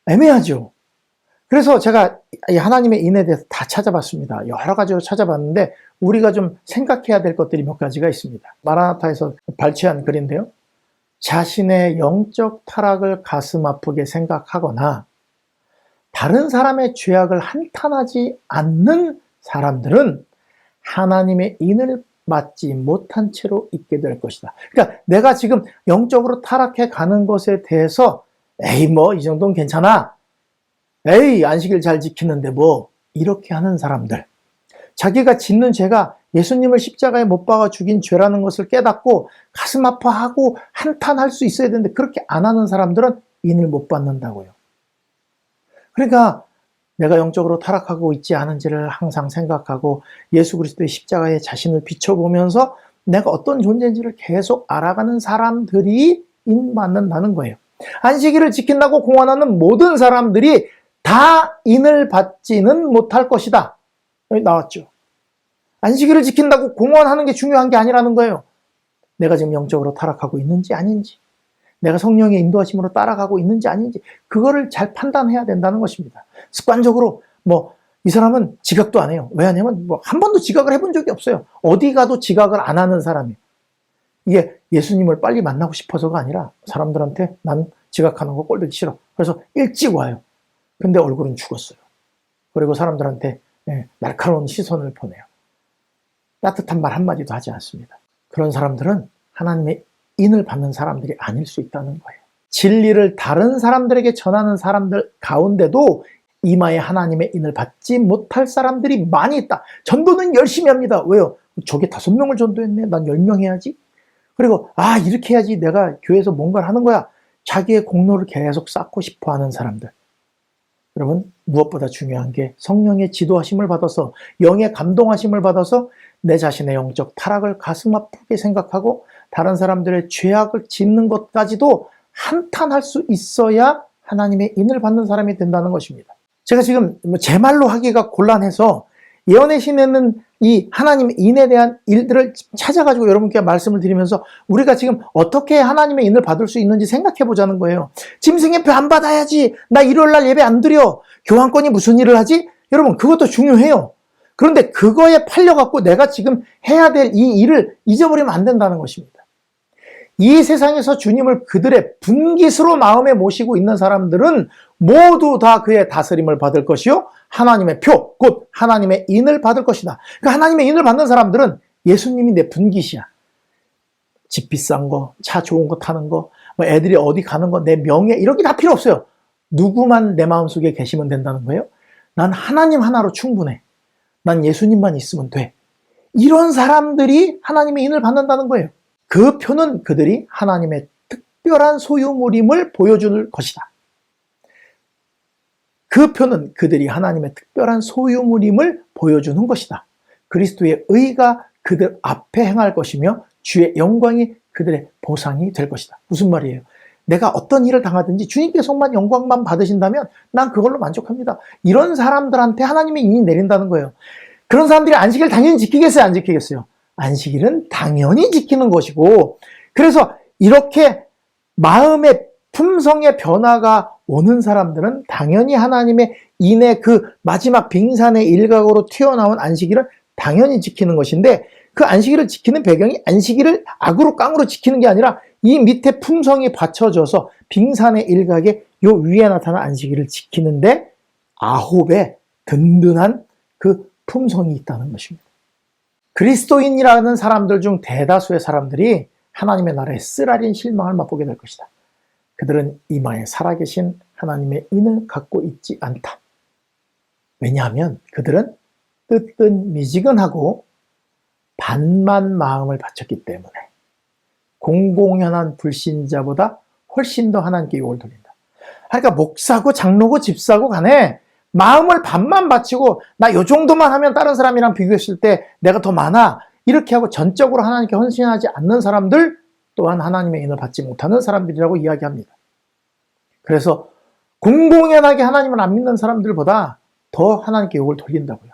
S1: 애매하죠. 그래서 제가 하나님의 인에 대해서 다 찾아봤습니다. 여러 가지로 찾아봤는데 우리가 좀 생각해야 될 것들이 몇 가지가 있습니다. 마라나타에서 발췌한 글인데요. 자신의 영적 타락을 가슴 아프게 생각하거나 다른 사람의 죄악을 한탄하지 않는 사람들은 하나님의 인을 받지 못한 채로 있게 될 것이다. 그러니까 내가 지금 영적으로 타락해 가는 것에 대해서 에이 뭐 이 정도는 괜찮아. 에이 안식일 잘 지키는데 뭐 이렇게 하는 사람들. 자기가 짓는 죄가 예수님을 십자가에 못 박아 죽인 죄라는 것을 깨닫고 가슴 아파하고 한탄할 수 있어야 되는데 그렇게 안 하는 사람들은 인을 못 받는다고요. 그러니까 내가 영적으로 타락하고 있지 않은지를 항상 생각하고 예수 그리스도의 십자가에 자신을 비춰보면서 내가 어떤 존재인지를 계속 알아가는 사람들이 인받는다는 거예요. 안식일을 지킨다고 공언하는 모든 사람들이 다 인을 받지는 못할 것이다. 여기 나왔죠. 안식일을 지킨다고 공언하는 게 중요한 게 아니라는 거예요. 내가 지금 영적으로 타락하고 있는지 아닌지, 내가 성령의 인도하심으로 따라가고 있는지 아닌지 그거를 잘 판단해야 된다는 것입니다. 습관적으로 이 사람은 지각도 안 해요. 왜 하냐면 한 번도 지각을 해본 적이 없어요. 어디 가도 지각을 안 하는 사람이에요. 이게 예수님을 빨리 만나고 싶어서가 아니라 사람들한테 난 지각하는 거 꼴보기 싫어. 그래서 일찍 와요. 근데 얼굴은 죽었어요. 그리고 사람들한테 날카로운 시선을 보내요. 따뜻한 말 한마디도 하지 않습니다. 그런 사람들은 하나님의 인을 받는 사람들이 아닐 수 있다는 거예요. 진리를 다른 사람들에게 전하는 사람들 가운데도 이마에 하나님의 인을 받지 못할 사람들이 많이 있다. 전도는 열심히 합니다. 왜요? 저게 5명을 전도했네. 난 10명 해야지. 그리고 이렇게 해야지 내가 교회에서 뭔가를 하는 거야. 자기의 공로를 계속 쌓고 싶어 하는 사람들. 여러분 무엇보다 중요한 게 성령의 지도하심을 받아서 영의 감동하심을 받아서 내 자신의 영적 타락을 가슴 아프게 생각하고 다른 사람들의 죄악을 짓는 것까지도 한탄할 수 있어야 하나님의 인을 받는 사람이 된다는 것입니다. 제가 지금 제 말로 하기가 곤란해서 예언의 신에는 이 하나님의 인에 대한 일들을 찾아가지고 여러분께 말씀을 드리면서 우리가 지금 어떻게 하나님의 인을 받을 수 있는지 생각해 보자는 거예요. 짐승의 표 안 받아야지. 나 일요일날 예배 안 드려. 교환권이 무슨 일을 하지? 여러분 그것도 중요해요. 그런데 그거에 팔려갖고 내가 지금 해야 될 이 일을 잊어버리면 안 된다는 것입니다. 이 세상에서 주님을 그들의 분깃으로 마음에 모시고 있는 사람들은 모두 다 그의 다스림을 받을 것이요 하나님의 표, 곧 하나님의 인을 받을 것이다. 그러니까 하나님의 인을 받는 사람들은 예수님이 내 분깃이야. 집 비싼 거, 차 좋은 거 타는 거, 애들이 어디 가는 거, 내 명예 이런 게 다 필요 없어요. 누구만 내 마음속에 계시면 된다는 거예요. 난 하나님 하나로 충분해. 난 예수님만 있으면 돼. 이런 사람들이 하나님의 인을 받는다는 거예요. 그 표는 그들이 하나님의 특별한 소유물임을 보여줄 것이다. 그 표는 그들이 하나님의 특별한 소유물임을 보여주는 것이다. 그리스도의 의가 그들 앞에 행할 것이며 주의 영광이 그들의 보상이 될 것이다. 무슨 말이에요? 내가 어떤 일을 당하든지 주님께서만 영광만 받으신다면 난 그걸로 만족합니다. 이런 사람들한테 하나님의 인이 내린다는 거예요. 그런 사람들이 안식일 당연히 지키겠어요? 안 지키겠어요? 안식일은 당연히 지키는 것이고, 그래서 이렇게 마음의 품성의 변화가 오는 사람들은 당연히 하나님의 인의 그 마지막 빙산의 일각으로 튀어나온 안식일은 당연히 지키는 것인데, 그 안식일을 지키는 배경이 안식일을 악으로 깡으로 지키는 게 아니라 이 밑에 품성이 받쳐져서 빙산의 일각에 요 위에 나타난 안식일을 지키는데 아홉의 든든한 그 품성이 있다는 것입니다. 그리스도인이라는 사람들 중 대다수의 사람들이 하나님의 나라의 쓰라린 실망을 맛보게 될 것이다. 그들은 이마에 살아계신 하나님의 인을 갖고 있지 않다. 왜냐하면 그들은 뜨뜻미지근하고 반만 마음을 바쳤기 때문에 공공연한 불신자보다 훨씬 더 하나님께 욕을 돌린다. 그러니까 목사고 장로고 집사고 간에 마음을 반만 바치고 나 요 정도만 하면 다른 사람이랑 비교했을 때 내가 더 많아, 이렇게 하고 전적으로 하나님께 헌신하지 않는 사람들 또한 하나님의 인을 받지 못하는 사람들이라고 이야기합니다. 그래서 공공연하게 하나님을 안 믿는 사람들보다 더 하나님께 욕을 돌린다고요.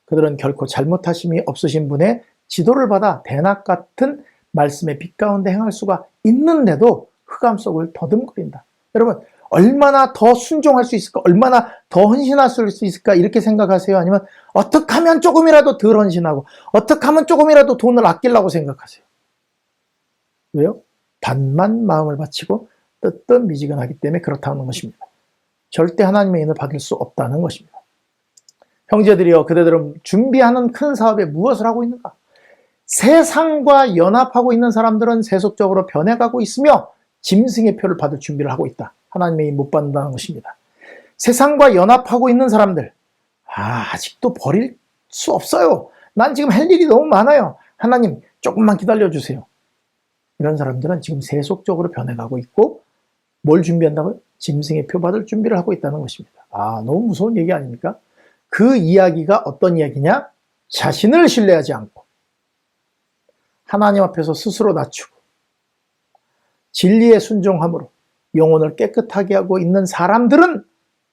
S1: 그들은 결코 잘못하심이 없으신 분의 지도를 받아 대낮 같은 말씀의 빛 가운데 행할 수가 있는데도 흑암 속을 더듬거린다. 여러분, 얼마나 더 순종할 수 있을까? 얼마나 더 헌신할 수 있을까? 이렇게 생각하세요? 아니면 어떻게 하면 조금이라도 덜 헌신하고 어떻게 하면 조금이라도 돈을 아끼려고 생각하세요? 왜요? 반만 마음을 바치고 뜨뜻미지근하기 때문에 그렇다는 것입니다. 절대 하나님의 인을 받을 수 없다는 것입니다. 형제들이여, 그대들은 준비하는 큰 사업에 무엇을 하고 있는가? 세상과 연합하고 있는 사람들은 세속적으로 변해가고 있으며 짐승의 표를 받을 준비를 하고 있다. 하나님의 인 못 받는다는 것입니다. 세상과 연합하고 있는 사람들, 아직도 버릴 수 없어요. 난 지금 할 일이 너무 많아요. 하나님 조금만 기다려주세요. 이런 사람들은 지금 세속적으로 변해가고 있고 뭘 준비한다고요? 짐승의 표 받을 준비를 하고 있다는 것입니다. 너무 무서운 얘기 아닙니까? 그 이야기가 어떤 이야기냐? 자신을 신뢰하지 않고 하나님 앞에서 스스로 낮추고 진리에 순종함으로 영혼을 깨끗하게 하고 있는 사람들은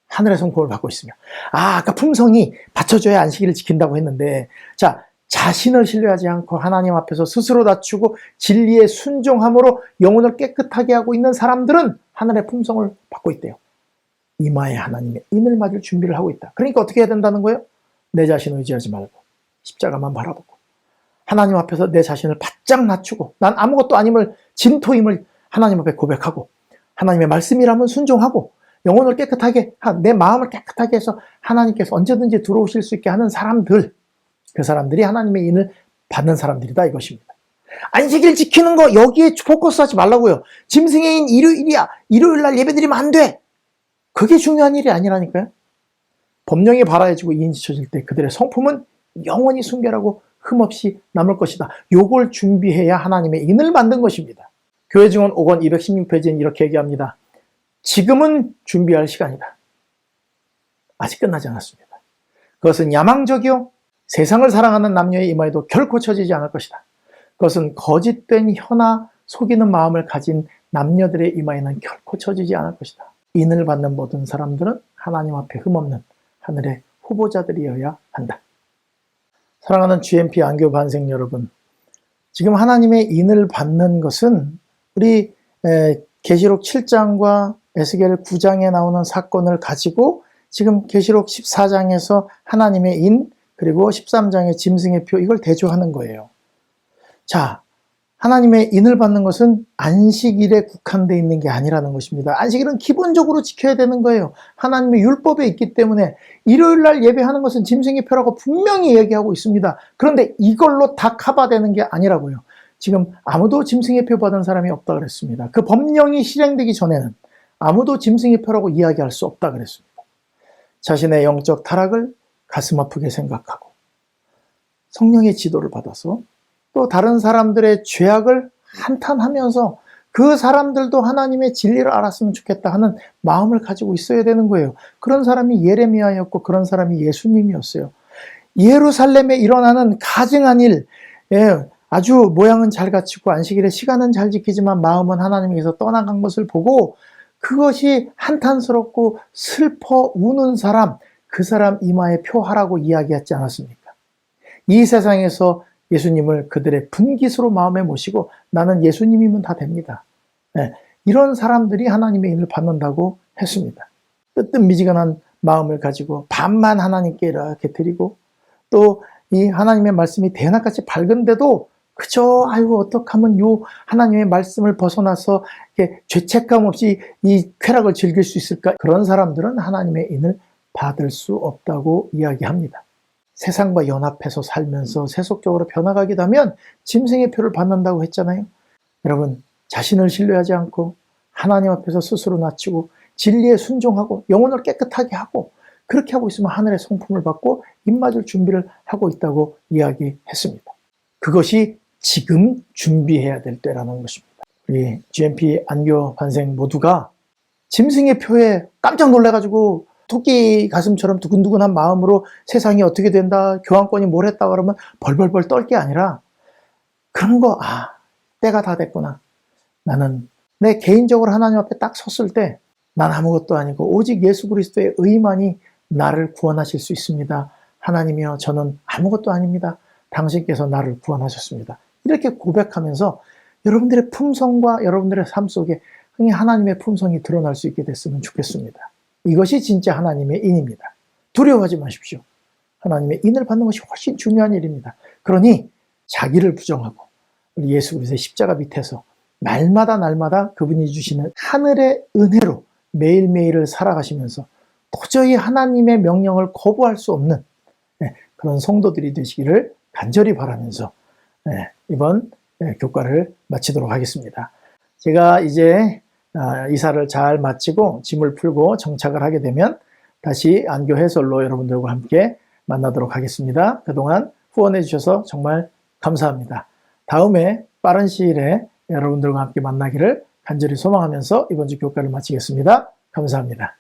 S1: 하늘의 성품을 받고 있으며, 아까 품성이 받쳐줘야 안식일을 지킨다고 했는데, 자, 자신을 신뢰하지 않고 하나님 앞에서 스스로 낮추고 진리에 순종함으로 영혼을 깨끗하게 하고 있는 사람들은 하늘의 품성을 받고 있대요. 이마에 하나님의 인을 맞을 준비를 하고 있다. 그러니까 어떻게 해야 된다는 거예요? 내 자신을 의지하지 말고 십자가만 바라보고 하나님 앞에서 내 자신을 바짝 낮추고 난 아무것도 아님을, 진토임을 하나님 앞에 고백하고 하나님의 말씀이라면 순종하고 영혼을 깨끗하게, 내 마음을 깨끗하게 해서 하나님께서 언제든지 들어오실 수 있게 하는 사람들, 그 사람들이 하나님의 인을 받는 사람들이다 이것입니다. 안식일 지키는 거 여기에 포커스하지 말라고요. 짐승의 인 일요일이야. 일요일 날 예배드리면 안 돼. 그게 중요한 일이 아니라니까요. 법령이 발아해지고 이인 지쳐질 때 그들의 성품은 영원히 순결하고 흠없이 남을 것이다. 요걸 준비해야 하나님의 인을 만든 것입니다. 교회 증언 5권 216페이지는 이렇게 얘기합니다. 지금은 준비할 시간이다. 아직 끝나지 않았습니다. 그것은 야망적이요 세상을 사랑하는 남녀의 이마에도 결코 처지지 않을 것이다. 그것은 거짓된 혀나 속이는 마음을 가진 남녀들의 이마에는 결코 처지지 않을 것이다. 인을 받는 모든 사람들은 하나님 앞에 흠없는 하늘의 후보자들이어야 한다. 사랑하는 GMP 안교 반생 여러분, 지금 하나님의 인을 받는 것은 우리 계시록 7장과 에스겔 9장에 나오는 사건을 가지고 지금 계시록 14장에서 하나님의 인, 그리고 13장의 짐승의 표, 이걸 대조하는 거예요. 자, 하나님의 인을 받는 것은 안식일에 국한되어 있는 게 아니라는 것입니다. 안식일은 기본적으로 지켜야 되는 거예요. 하나님의 율법에 있기 때문에 일요일 날 예배하는 것은 짐승의 표라고 분명히 얘기하고 있습니다. 그런데 이걸로 다 커버되는 게 아니라고요. 지금 아무도 짐승의 표 받은 사람이 없다 그랬습니다. 그 법령이 실행되기 전에는 아무도 짐승의 표라고 이야기할 수 없다 그랬습니다. 자신의 영적 타락을 가슴 아프게 생각하고 성령의 지도를 받아서 또 다른 사람들의 죄악을 한탄하면서 그 사람들도 하나님의 진리를 알았으면 좋겠다 하는 마음을 가지고 있어야 되는 거예요. 그런 사람이 예레미야였고 그런 사람이 예수님이었어요. 예루살렘에 일어나는 가증한 일, 아주 모양은 잘 갖추고 안식일에 시간은 잘 지키지만 마음은 하나님에게서 떠나간 것을 보고 그것이 한탄스럽고 슬퍼 우는 사람, 그 사람 이마에 표하라고 이야기하지 않았습니까? 이 세상에서 예수님을 그들의 분깃으로 마음에 모시고 나는 예수님이면 다 됩니다. 이런 사람들이 하나님의 인을 받는다고 했습니다. 뜨뜻미지근한 마음을 가지고 반만 하나님께 이렇게 드리고, 또 이 하나님의 말씀이 대낮같이 밝은데도 그저 아이고 어떡하면 요 하나님의 말씀을 벗어나서 이렇게 죄책감 없이 이 쾌락을 즐길 수 있을까? 그런 사람들은 하나님의 인을 받을 수 없다고 이야기합니다. 세상과 연합해서 살면서 세속적으로 변화가기도 하면 짐승의 표를 받는다고 했잖아요. 여러분, 자신을 신뢰하지 않고 하나님 앞에서 스스로 낮추고 진리에 순종하고 영혼을 깨끗하게 하고, 그렇게 하고 있으면 하늘의 성품을 받고 입맞을 준비를 하고 있다고 이야기했습니다. 그것이 지금 준비해야 될 때라는 것입니다. 우리 GMP 안교 반생 모두가 짐승의 표에 깜짝 놀래가지고 토끼 가슴처럼 두근두근한 마음으로 세상이 어떻게 된다, 교황권이 뭘 했다 그러면 벌벌벌 떨 게 아니라, 그런 거, 때가 다 됐구나. 나는 내 개인적으로 하나님 앞에 딱 섰을 때 난 아무것도 아니고 오직 예수 그리스도의 의만이 나를 구원하실 수 있습니다. 하나님이여, 저는 아무것도 아닙니다. 당신께서 나를 구원하셨습니다. 이렇게 고백하면서 여러분들의 품성과 여러분들의 삶 속에 하나님의 품성이 드러날 수 있게 됐으면 좋겠습니다. 이것이 진짜 하나님의 인입니다. 두려워하지 마십시오. 하나님의 인을 받는 것이 훨씬 중요한 일입니다. 그러니 자기를 부정하고 우리 예수 그리스도의 십자가 밑에서 날마다 그분이 주시는 하늘의 은혜로 매일매일을 살아가시면서 도저히 하나님의 명령을 거부할 수 없는 그런 성도들이 되시기를 간절히 바라면서 이번 교과를 마치도록 하겠습니다. 제가 이제 이사를 잘 마치고 짐을 풀고 정착을 하게 되면 다시 안교 해설로 여러분들과 함께 만나도록 하겠습니다. 그동안 후원해 주셔서 정말 감사합니다. 다음에 빠른 시일에 여러분들과 함께 만나기를 간절히 소망하면서 이번 주 교과를 마치겠습니다. 감사합니다.